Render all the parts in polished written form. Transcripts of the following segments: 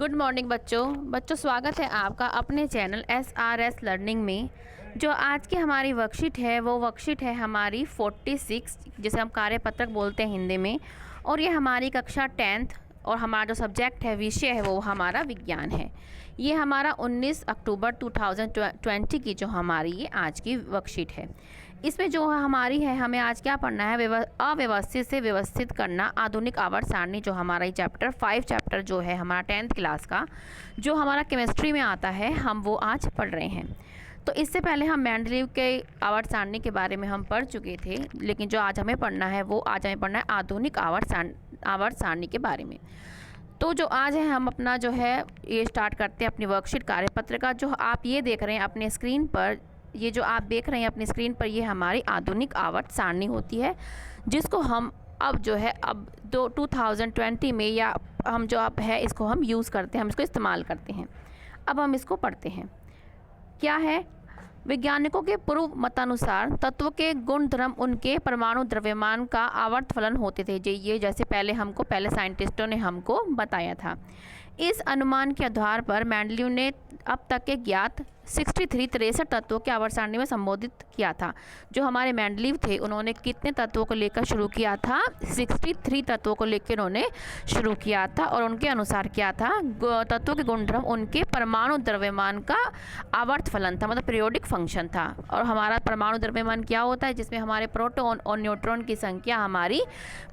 Good morning बच्चों स्वागत है आपका अपने चैनल SRS लर्निंग में। जो आज की हमारी वर्कशीट है वो वर्कशीट है हमारी 46, जिसे हम कार्यपत्रक बोलते हैं हिंदी में। और ये हमारी कक्षा 10th और हमारा जो सब्जेक्ट है, विषय है, वो हमारा विज्ञान है। ये हमारा 19 अक्टूबर 2020 की जो हमारी ये आज की वर्कशीट है। इसमें जो हमारी है, हमें आज क्या पढ़ना है, अव्यवस्थित से व्यवस्थित करना, आधुनिक आवर्त सारणी। जो हमारा ये चैप्टर 5 चैप्टर जो है हमारा 10th क्लास का, जो हमारा केमिस्ट्री में आता है, हम वो आज पढ़ रहे हैं। तो इससे पहले हम मेंडलीव के आवर्त सारणी के बारे में हम पढ़ चुके थे, लेकिन जो आज हमें पढ़ना है वो आज हमें पढ़ना है आधुनिक आवर्त सारणी के बारे में। तो जो आज है हम अपना जो है ये स्टार्ट करते हैं अपनी वर्कशीट कार्यपत्र का। जो आप ये देख रहे हैं अपने स्क्रीन पर, ये जो आप देख रहे हैं अपनी स्क्रीन पर, ये हमारी आधुनिक आवर्त सारणी होती है, जिसको हम अब जो है 2020 में, या हम जो अब है इसको हम यूज़ करते हैं, हम इसको इस्तेमाल करते हैं। अब हम इसको पढ़ते हैं। क्या है? वैज्ञानिकों के पूर्व मतानुसार तत्व के गुण धर्म उनके परमाणु द्रव्यमान का आवर्त फलन होते थे। ये जैसे पहले साइंटिस्टों ने हमको बताया था। इस अनुमान के आधार पर मेंडलीव ने अब तक के ज्ञात 63 तत्वों के आवर्त सारणी में संबोधित किया था। जो हमारे मेंडलीव थे, उन्होंने कितने तत्वों को लेकर शुरू किया था? 63 तत्वों को लेकर उन्होंने शुरू किया था। और उनके अनुसार क्या था? तत्वों के गुणधर्म उनके परमाणु द्रव्यमान का आवर्त फलन था, मतलब पीरियोडिक फंक्शन था। और हमारा परमाणु द्रव्यमान क्या होता है? जिसमें हमारे प्रोटॉन और न्यूट्रॉन की संख्या हमारी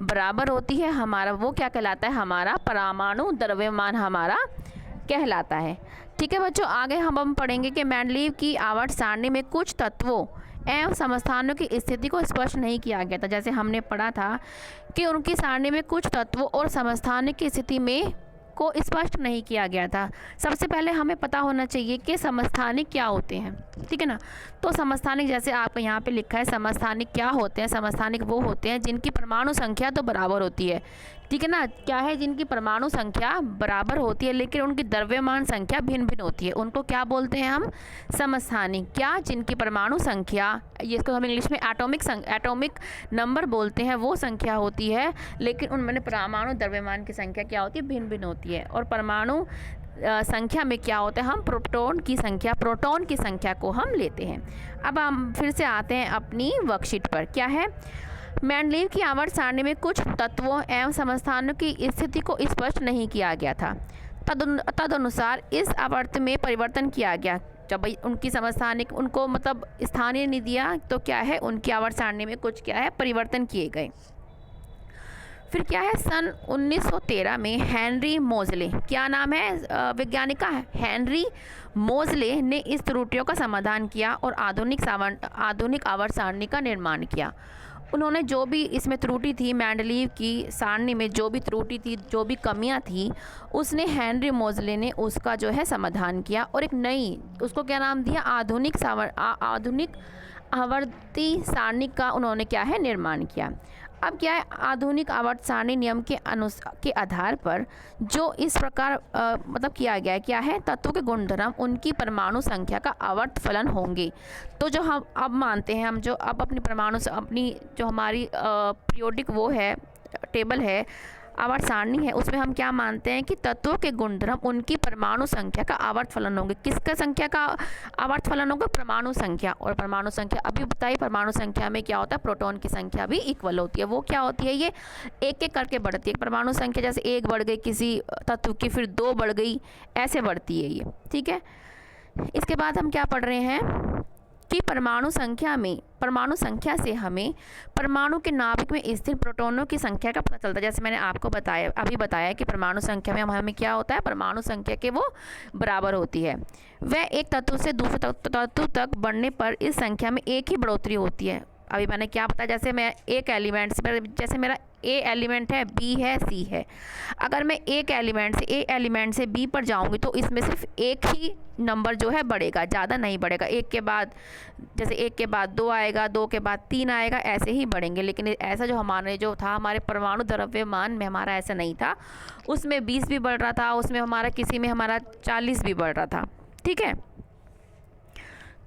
बराबर होती है। हमारा वो क्या कहलाता है? हमारा परमाणु द्रव्यमान हमारा कहलाता है। ठीक है बच्चों, आगे हम पढ़ेंगे कि मेंडलीव की आवर्त सारणी में कुछ तत्वों एवं समस्थानों की स्थिति को स्पष्ट नहीं किया गया था। जैसे हमने पढ़ा था कि उनकी सारणी में कुछ तत्वों और समस्थानों की स्थिति में को स्पष्ट नहीं किया गया था। सबसे पहले हमें पता होना चाहिए कि समस्थानिक क्या होते हैं, ठीक है ना। तो समस्थानिक, जैसे आप यहाँ पे लिखा है, समस्थानिक क्या होते हैं? समस्थानिक वो होते हैं जिनकी परमाणु संख्या तो बराबर होती है, ठीक है ना। क्या है? जिनकी परमाणु संख्या बराबर होती है लेकिन उनकी द्रव्यमान संख्या भिन्न भिन्न होती है, उनको क्या बोलते हैं हम? समस्थानिक। क्या? जिनकी परमाणु संख्या, जिसको हम इंग्लिश में एटॉमिक नंबर बोलते हैं, वो संख्या होती है, लेकिन उनमें परमाणु द्रव्यमान की संख्या क्या होती है? भिन्न भिन्न होती है। और परमाणु संख्या में क्या होता है? हम प्रोटॉन की संख्या को हम लेते हैं। अब हम फिर से आते हैं अपनी वर्कशीट पर। क्या है? मेंडलीव की आवर्त सारणी में कुछ तत्वों एवं समस्थानों की स्थिति को स्पष्ट नहीं किया गया था। तदनुसार इस आवर्त में परिवर्तन किया गया। जब उनकी समस्थानिक, उनको मतलब स्थानीय नहीं दिया, तो क्या है? उनकी आवर्त सारणी में कुछ क्या है? परिवर्तन किए गए। फिर क्या है? सन 1913 में हेनरी मोजले, क्या नाम है वैज्ञानिक का? हेनरी मोजले ने इस त्रुटियों का समाधान किया और आधुनिक आवर्त सारणी का निर्माण किया। उन्होंने जो भी इसमें त्रुटि थी, मेंडलीव की सारणी में जो भी त्रुटि थी, जो भी कमियां थी, उसने हेनरी मोजले ने उसका जो है समाधान किया और एक नई, उसको क्या नाम दिया? आधुनिक आवर्ती सारणी का उन्होंने क्या है? निर्माण किया। अब क्या है? आधुनिक आवर्त सारणी नियम के आधार पर जो इस प्रकार मतलब किया गया है, क्या है? तत्वों के गुणधर्म उनकी परमाणु संख्या का आवर्त फलन होंगे। तो जो हम अब मानते हैं, हम जो अब अपनी जो हमारी पीरियोडिक वो है, टेबल है, आवर्त सारणी है, उसमें हम क्या मानते हैं कि तत्वों के गुणधर्म उनकी परमाणु संख्या का आवर्त फलन होंगे। किसका संख्या का आवर्त फलन होगा? परमाणु संख्या। और परमाणु संख्या अभी बताइए, परमाणु संख्या में क्या होता है? प्रोटॉन की संख्या भी इक्वल होती है। वो क्या होती है? ये एक एक करके बढ़ती है। परमाणु संख्या जैसे 1 बढ़ गई किसी तत्व की, फिर 2 बढ़ गई, ऐसे बढ़ती है ये, ठीक है। इसके बाद हम क्या पढ़ रहे हैं कि परमाणु संख्या से हमें परमाणु के नाभिक में स्थित प्रोटॉनों की संख्या का पता चलता है। जैसे मैंने आपको बताया कि परमाणु संख्या में हमें क्या होता है? परमाणु संख्या के वो बराबर होती है। वह एक तत्व से दूसरे तत्व तक बढ़ने पर इस संख्या में एक ही बढ़ोतरी होती है। अभी मैंने क्या बताया? जैसे मैं एक एलिमेंट से, जैसे मेरा ए एलिमेंट है, बी है, सी है, अगर मैं एक एलिमेंट से बी पर जाऊंगी तो इसमें सिर्फ एक ही नंबर जो है बढ़ेगा, ज़्यादा नहीं बढ़ेगा। एक के बाद, जैसे 1 के बाद 2 आएगा, 2 के बाद 3 आएगा, ऐसे ही बढ़ेंगे। लेकिन ऐसा जो था हमारे परमाणु द्रव्यमान में हमारा ऐसा नहीं था। उसमें 20 भी बढ़ रहा था, उसमें हमारा किसी में हमारा 40 भी बढ़ रहा था, ठीक है।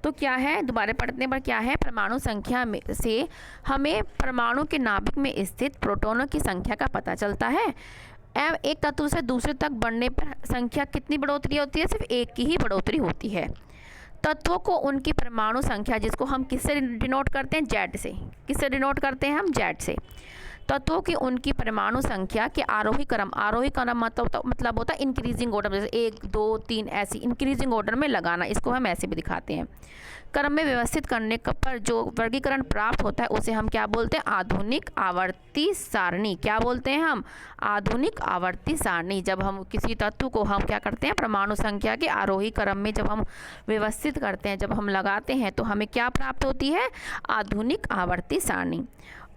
तो क्या है? दोबारा पढ़ने पर क्या है? परमाणु संख्या में से हमें परमाणु के नाभिक में स्थित प्रोटॉनों की संख्या का पता चलता है। एक तत्व से दूसरे तक बढ़ने पर संख्या कितनी बढ़ोतरी होती है? सिर्फ एक की ही बढ़ोतरी होती है। तत्वों को उनकी परमाणु संख्या, जिसको हम किससे डिनोट करते हैं? जेड से। किससे डिनोट करते हैं हम? जेड से। तत्वों की उनकी परमाणु संख्या के आरोही क्रम मतलब होता है इंक्रीजिंग ऑर्डर, जैसे 1 2 3 ऐसी इंक्रीजिंग ऑर्डर में लगाना, इसको हम ऐसे भी दिखाते हैं। क्रम में व्यवस्थित करने पर जो वर्गीकरण प्राप्त होता है उसे हम क्या बोलते हैं? आधुनिक आवर्ती सारणी। क्या बोलते हैं हम? आधुनिक आवर्ती सारणी। जब हम किसी तत्व को हम क्या करते हैं? परमाणु संख्या के आरोही क्रम में जब हम व्यवस्थित करते हैं, जब हम लगाते हैं, तो हमें क्या प्राप्त होती है? आधुनिक आवर्ती सारणी।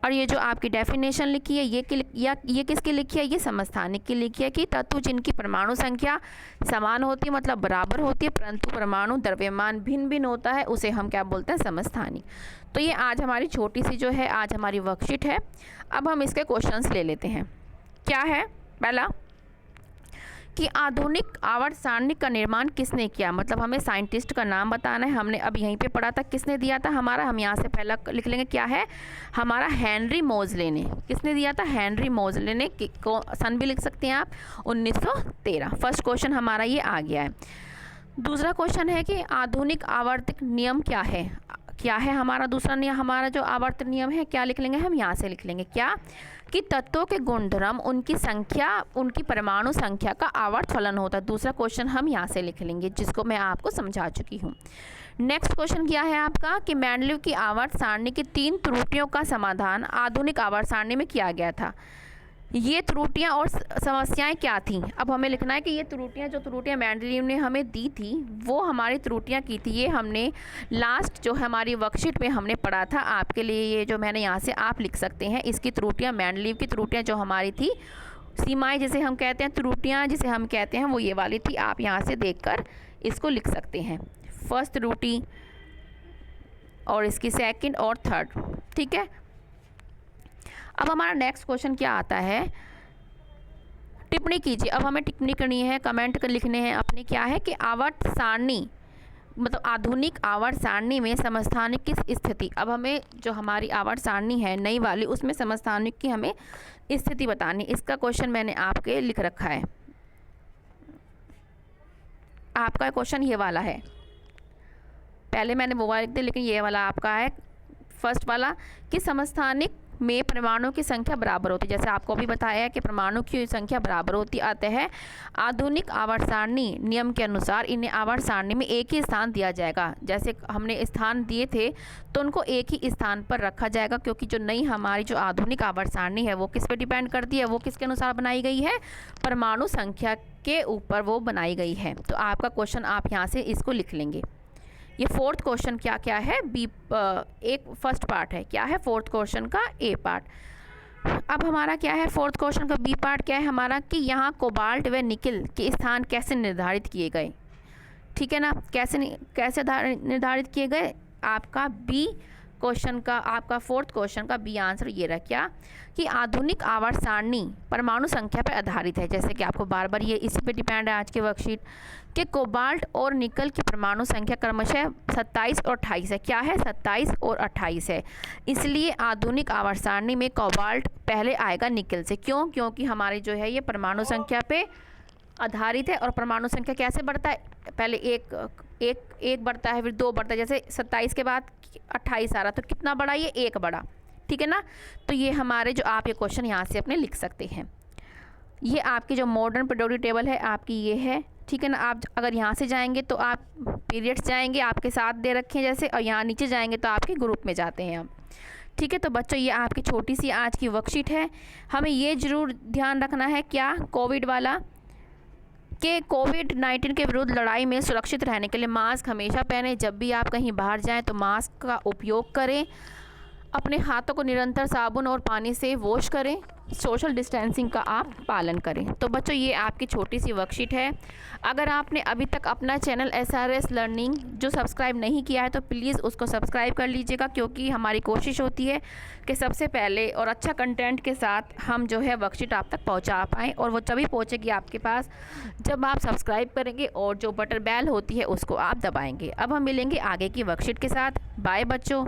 और ये जो आपकी डेफिनेशन लिखी है ये किसकी लिखी है? ये समस्थानिक की लिखी है कि तत्व जिनकी परमाणु संख्या समान होती है, मतलब बराबर होती है, परंतु परमाणु द्रव्यमान भिन्न भिन्न होता है, उसे हम क्या बोलते हैं? समस्थानिक। तो ये आज हमारी छोटी सी जो है आज हमारी वर्कशीट है। अब हम इसके क्वेश्चंस ले लेते हैं। क्या है? पहला कि आधुनिक आवर्त सारणी का निर्माण किसने किया? मतलब हमें साइंटिस्ट का नाम बताना है। हमने अब यहीं पे पढ़ा था किसने दिया था हमारा, हम यहाँ से पहला लिख लेंगे। क्या है हमारा? हेनरी मोजले ने। किसने दिया था? हेनरी मोजले ने। सन भी लिख सकते हैं आप, 1913। फर्स्ट क्वेश्चन हमारा ये आ गया है। दूसरा क्वेश्चन है कि आधुनिक आवर्तक नियम क्या है? क्या है हमारा दूसरा नियम? हमारा जो आवर्त नियम है क्या लिख लेंगे हम? यहाँ से लिख लेंगे। क्या? कि तत्वों के गुणधर्म उनकी संख्या, उनकी परमाणु संख्या का आवर्त फलन होता है। दूसरा क्वेश्चन हम यहाँ से लिख लेंगे, जिसको मैं आपको समझा चुकी हूँ। नेक्स्ट क्वेश्चन क्या है आपका? कि मेंडलीव की आवर्त सारणी की 3 त्रुटियों का समाधान आधुनिक आवर्त सारणी में किया गया था। ये त्रुटियां और समस्याएं क्या थीं? अब हमें लिखना है कि ये जो त्रुटियां मेंडलीव ने हमें दी थी वो हमारी त्रुटियां की थी। ये हमने लास्ट जो हमारी वर्कशीट में हमने पढ़ा था। आपके लिए ये जो मैंने यहाँ से आप लिख सकते हैं, इसकी त्रुटियां, मेंडलीव की त्रुटियां जो हमारी थी, सीमाएं जिसे हम कहते हैं, त्रुटियाँ जिसे हम कहते हैं, वो ये वाली थी। आप यहाँ से देखकर इसको लिख सकते हैं। फर्स्ट त्रुटि और इसकी सेकंड और थर्ड। ठीक है। अब हमारा नेक्स्ट क्वेश्चन क्या आता है? टिप्पणी कीजिए। अब हमें टिप्पणी करनी है, कमेंट कर लिखने हैं अपने। क्या है कि आवर्त सारणी, मतलब आधुनिक आवर्त सारणी में समस्थानिक किस स्थिति, अब हमें जो हमारी आवर्त सारणी है नई वाली, उसमें समस्थानिक की हमें स्थिति बतानी। इसका क्वेश्चन मैंने आपके लिख रखा है। आपका क्वेश्चन ये वाला है। पहले मैंने वो वाला लिख दिया, लेकिन ये वाला आपका है फर्स्ट वाला कि समस्थानिक में परमाणु की संख्या बराबर होती है। जैसे आपको अभी बताया है कि परमाणु की संख्या बराबर होती आते हैं। आधुनिक आवर्त सारणी नियम के अनुसार इन्हें आवर्त सारणी में एक ही स्थान दिया जाएगा। जैसे हमने स्थान दिए थे तो उनको एक ही स्थान पर रखा जाएगा, क्योंकि जो नई हमारी जो आधुनिक आवर्त सारणी है वो किस पे डिपेंड करती है? वो किसके अनुसार बनाई गई है? परमाणु संख्या के ऊपर वो बनाई गई है। तो आपका क्वेश्चन आप यहाँ से इसको लिख लेंगे। ये फोर्थ क्वेश्चन क्या है? बी एक फर्स्ट पार्ट है। क्या है फोर्थ क्वेश्चन का? ए पार्ट। अब हमारा क्या है फोर्थ क्वेश्चन का बी पार्ट? क्या है हमारा? कि यहाँ कोबाल्ट व निकिल के स्थान कैसे निर्धारित किए गए? ठीक है ना, कैसे निर्धारित किए गए? आपका बी क्वेश्चन का, आपका फोर्थ क्वेश्चन का बी आंसर ये रहा। क्या? कि आधुनिक आवर्त सारणी परमाणु संख्या पर आधारित है। जैसे कि आपको बार बार ये इसी पे डिपेंड है आज के वर्कशीट कि कोबाल्ट और निकल की परमाणु संख्या क्रमशः 27 और 28 है। क्या है? 27 और 28 है। इसलिए आधुनिक आवर्त सारणी में कोबाल्ट पहले आएगा निकल से। क्यों? क्योंकि हमारी जो है ये परमाणु संख्या पे आधारित है। और परमाणु संख्या कैसे बढ़ता है? पहले एक बढ़ता है, फिर 2 बढ़ता है। जैसे 27 के बाद 28 आ रहा, तो कितना बढ़ा? ये 1 बढ़ा। ठीक है ना। तो ये हमारे जो आप ये क्वेश्चन यहाँ से अपने लिख सकते हैं। ये आपकी जो मॉडर्न पीरियोडिक टेबल है आपकी ये है। ठीक है ना। आप अगर यहाँ से जाएंगे तो आप पीरियड्स जाएंगे, आपके साथ दे रखे हैं जैसे, और यहाँ नीचे जाएंगे तो आपके ग्रुप में जाते हैं आप। ठीक है। तो बच्चों ये आपकी छोटी सी आज की वर्कशीट है। हमें ये ज़रूर ध्यान रखना है क्या कोविड वाला, कि कोविड-19 के विरुद्ध लड़ाई में सुरक्षित रहने के लिए मास्क हमेशा पहने। जब भी आप कहीं बाहर जाएं तो मास्क का उपयोग करें। अपने हाथों को निरंतर साबुन और पानी से वॉश करें। सोशल डिस्टेंसिंग का आप पालन करें। तो बच्चों ये आपकी छोटी सी वर्कशीट है। अगर आपने अभी तक अपना चैनल SRS लर्निंग जो सब्सक्राइब नहीं किया है तो प्लीज़ उसको सब्सक्राइब कर लीजिएगा, क्योंकि हमारी कोशिश होती है कि सबसे पहले और अच्छा कंटेंट के साथ हम जो है वर्कशीट आप तक पहुंचा पाएँ। और वो तभी पहुंचेगी आपके पास जब आप सब्सक्राइब करेंगे और जो बटन बेल होती है उसको आप दबाएँगे। अब हम मिलेंगे आगे की वर्कशीट के साथ। बाय बच्चों।